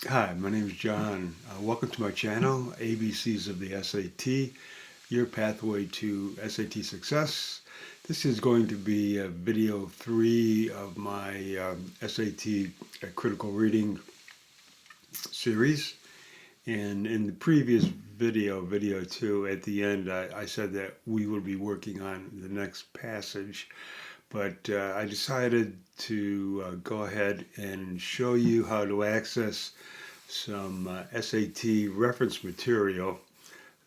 Hi, my name is John. Welcome to my channel, ABCs of the SAT, your pathway to SAT success. This is going to be video 3 of my SAT critical reading series. And in the previous video 2, at the end, I said that we will be working on the next passage. But I decided to go ahead and show you how to access some SAT reference material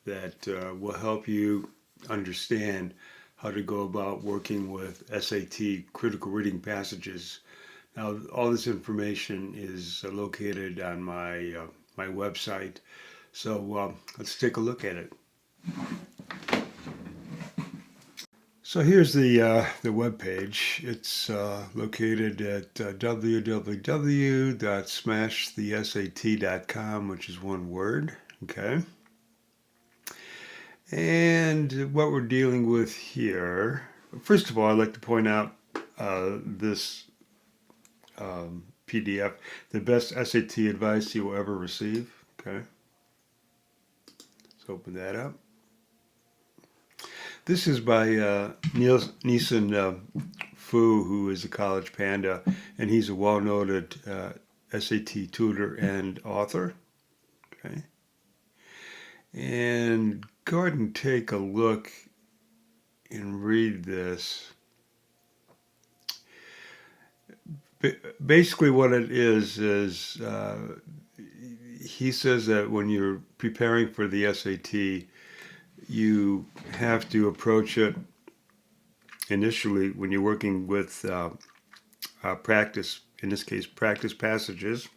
that will help you understand how to go about working with SAT critical reading passages. Now, all this information is located on my website, so let's take a look at it. So here's the web page. It's located at www.smashthesat.com, which is one word. Okay. And what we're dealing with here, first of all, I'd like to point out this PDF, the best SAT advice you will ever receive. Okay. Let's open that up. This is by Neeson Fu, who is a college panda, and he's a well-noted SAT tutor and author. Okay. And go ahead and take a look and read this. Basically, what it is he says that when you're preparing for the SAT, you have to approach it initially when you're working with practice, in this case, practice passages.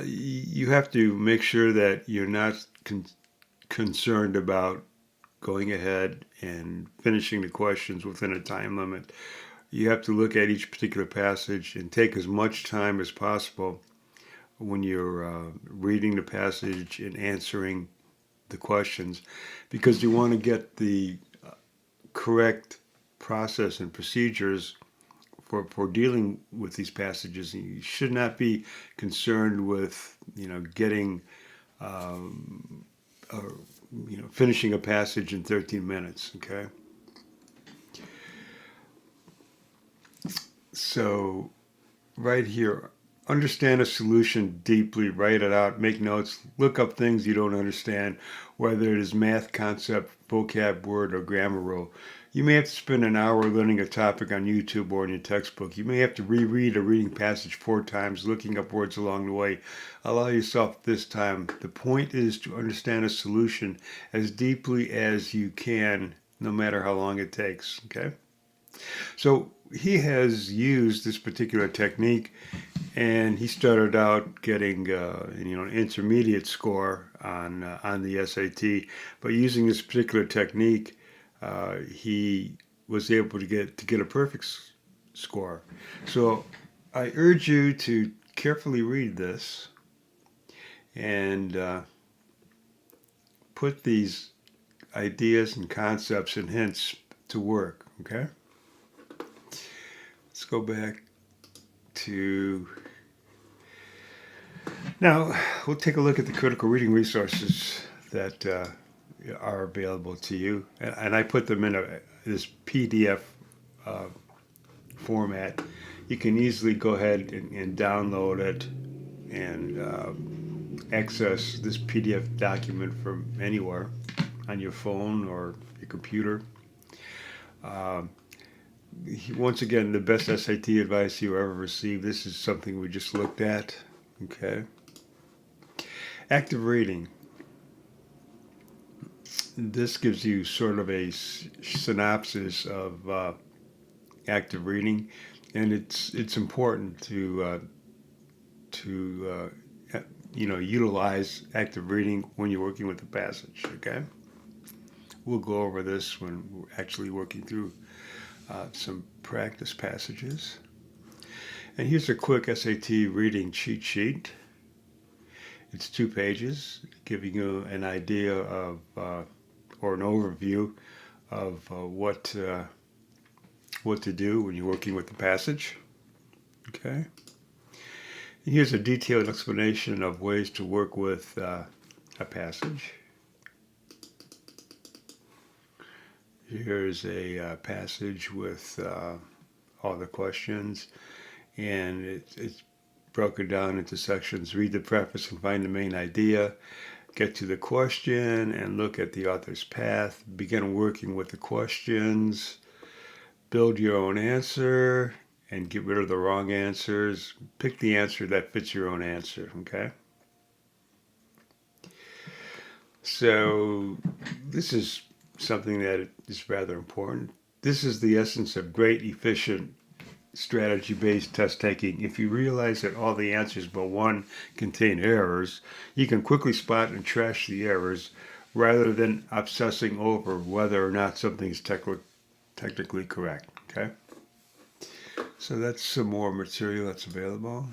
You have to make sure that you're not concerned about going ahead and finishing the questions within a time limit. You have to look at each particular passage and take as much time as possible when you're reading the passage and answering the questions, because you want to get the correct process and procedures for dealing with these passages. You should not be concerned with getting finishing a passage in 13 minutes. Okay, so right here, understand a solution deeply, write it out, make notes, look up things you don't understand, whether it is math concept, vocab word, or grammar rule. You may have to spend an hour learning a topic on YouTube or in your textbook. You may have to reread a reading passage 4 times, looking up words along the way. Allow yourself this time. The point is to understand a solution as deeply as you can, no matter how long it takes. Okay? So he has used this particular technique, and he started out getting an intermediate score on the SAT. But using this particular technique, he was able to get a perfect score. So I urge you to carefully read this and put these ideas and concepts and hints to work. Okay. Let's go back to now. We'll take a look at the critical reading resources that are available to you, and I put them in this PDF uh, format. You can easily go ahead and download it and access this PDF document from anywhere on your phone or your computer. Um, Once again, the best SAT advice you ever received. This is something we just looked at. Okay. Active reading. This gives you sort of a synopsis of active reading, and it's important to utilize active reading when you're working with the passage. Okay. We'll go over this when we're actually working through some practice passages. And here's a quick SAT reading cheat sheet. It's 2 pages, giving you an idea of or an overview of what to do when you're working with the passage. Okay. Here's a detailed explanation of ways to work with a passage. Here's a passage with all the questions, and it's broken down into sections. Read the preface and find the main idea. Get to the question and look at the author's path. Begin working with the questions. Build your own answer and get rid of the wrong answers. Pick the answer that fits your own answer, okay? So this is something that is rather important. This is the essence of great, efficient, strategy-based test taking. If you realize that all the answers but one contain errors, you can quickly spot and trash the errors rather than obsessing over whether or not something is technically correct, okay? So that's some more material that's available.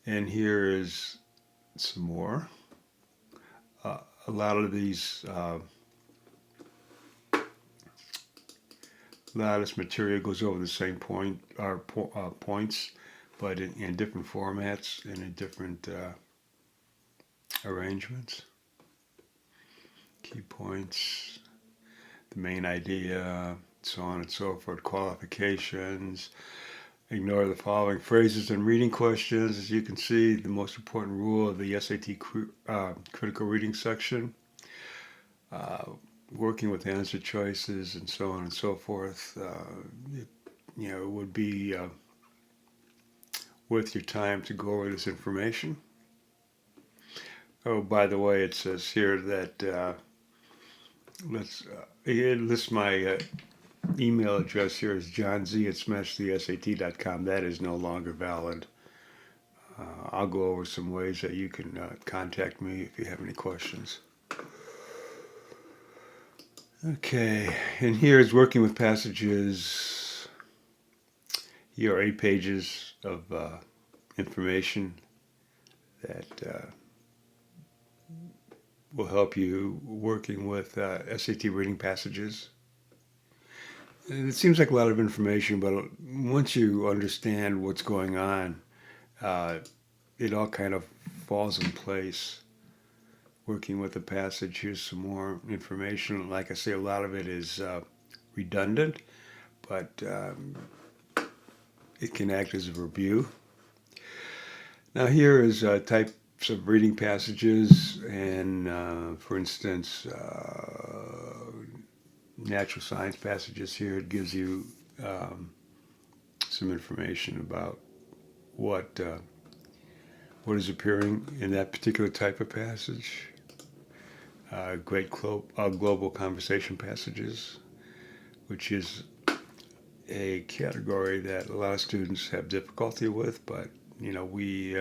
And here is some more. A lot of these, a lot of this material goes over the same points, but in different formats and in different arrangements. Key points, the main idea, so on and so forth, qualifications. Ignore the following phrases and reading questions. As you can see, the most important rule of the SAT critical reading section, working with answer choices and so on and so forth. It would be worth your time to go over this information. Oh, by the way, it says here that it lists my email address here is johnz@smashthesat.com. That is no longer valid. I'll go over some ways that you can contact me if you have any questions. Okay, and here is working with passages. Here are 8 pages of information that will help you working with SAT reading passages. It seems like a lot of information, but once you understand what's going on, it all kind of falls in place. Working with the passage, here's some more information. Like I say, a lot of it is redundant, but it can act as a review. Now here is types of reading passages, and for instance, natural science passages here. It gives you some information about what is appearing in that particular type of passage. Great global conversation passages, which is a category that a lot of students have difficulty with, but we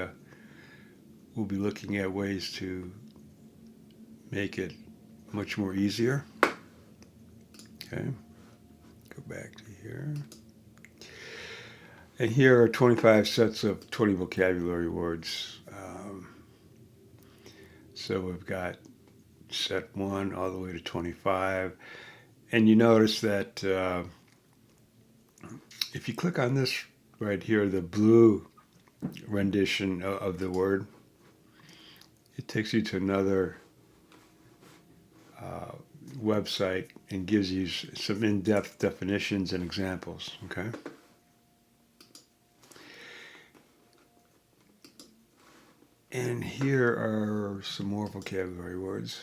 will be looking at ways to make it much more easier. Okay, go back to here. And here are 25 sets of 20 vocabulary words. So we've got set 1 all the way to 25. And you notice that if you click on this right here, the blue rendition of the word, it takes you to another website and gives you some in-depth definitions and examples, okay? And here are some more vocabulary words.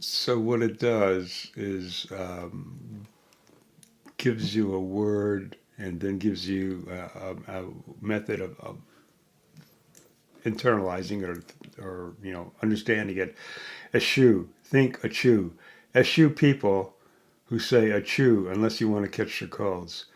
So what it does is gives you a word and then gives you a method of internalizing or understanding it. Eschew. Think eschew. Eschew people who say achoo unless you want to catch their colds.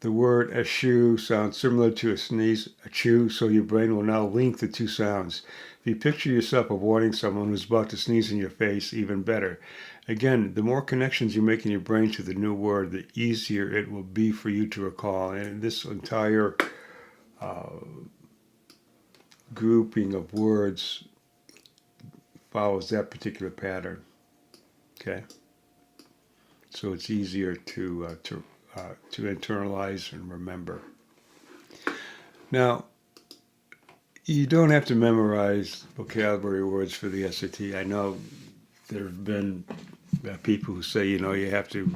The word eschew sounds similar to a sneeze, achoo, so your brain will now link the two sounds. If you picture yourself avoiding someone who's about to sneeze in your face, even better. Again, the more connections you make in your brain to the new word, the easier it will be for you to recall. And this entire grouping of words follows that particular pattern. Okay, so it's easier to internalize and remember. Now, you don't have to memorize vocabulary words for the SAT. I know there have been people who say, you have to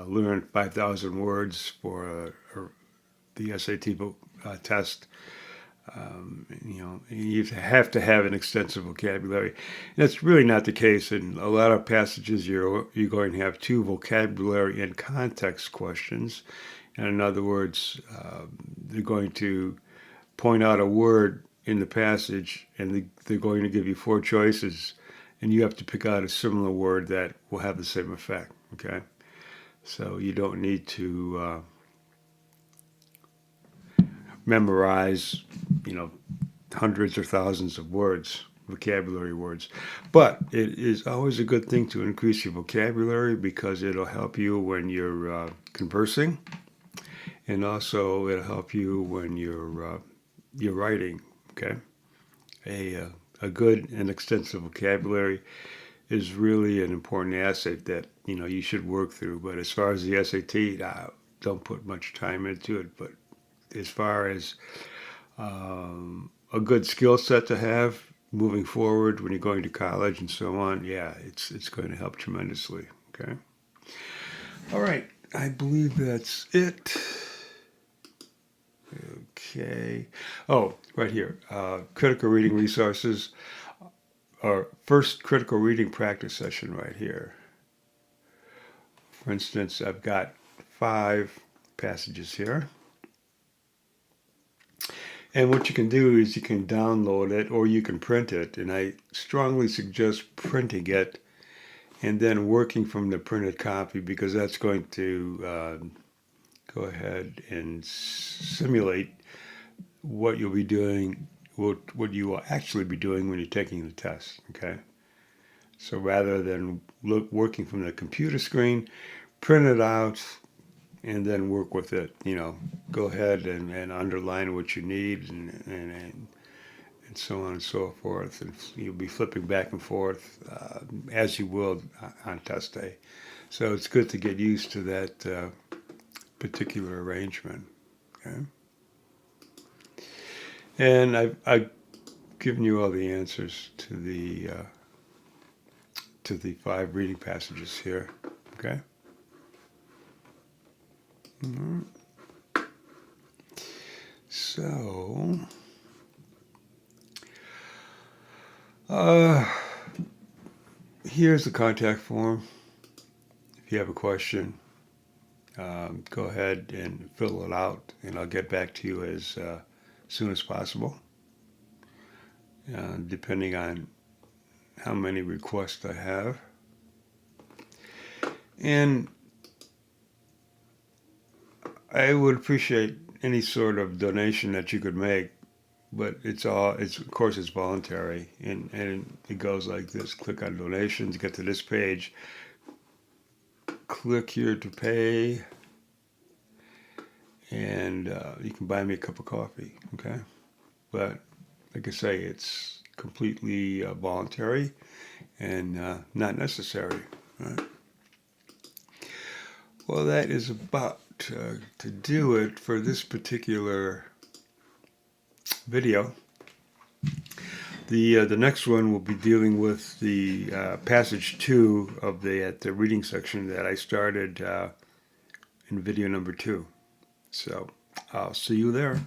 learn 5,000 words for the SAT test. You have to have an extensive vocabulary. That's really not the case. In a lot of passages, you're going to have two vocabulary and context questions. And in other words, they're going to point out a word in the passage, and they're going to give you four choices, and you have to pick out a similar word that will have the same effect. Okay, so you don't need to memorize, hundreds or thousands of words, vocabulary words. But it is always a good thing to increase your vocabulary because it'll help you when you're conversing, and also it'll help you when you're writing. Okay, a good and extensive vocabulary is really an important asset that you should work through. But as far as the SAT, don't put much time into it. But as far as a good skill set to have moving forward when you're going to college and so on, yeah, it's going to help tremendously. Okay. All right. I believe that's it. Okay. Oh, right here. Critical reading resources. Our first critical reading practice session right here. For instance, I've got 5 passages here. And what you can do is you can download it or you can print it. And I strongly suggest printing it and then working from the printed copy, because that's going to go ahead and simulate what you'll be doing, what you will actually be doing when you're taking the test. Okay. So rather than working from the computer screen, print it out and then work with it. Go ahead and underline what you need and so on and so forth. And you'll be flipping back and forth as you will on test day. So it's good to get used to that particular arrangement. Okay. And I've given you all the answers to the 5 reading passages here. Okay. Mm-hmm. So, here's the contact form. If you have a question, go ahead and fill it out, and I'll get back to you as soon as possible, depending on how many requests I have. And I would appreciate any sort of donation that you could make, but it's of course it's voluntary, and it goes like this: click on donations, get to this page, click here to pay, and you can buy me a cup of coffee. Okay, but like I say, it's completely voluntary and not necessary. Right? Well, that is about to do it for this particular video. The next one will be dealing with the passage 2 of the reading section that I started in video number 2. So I'll see you there.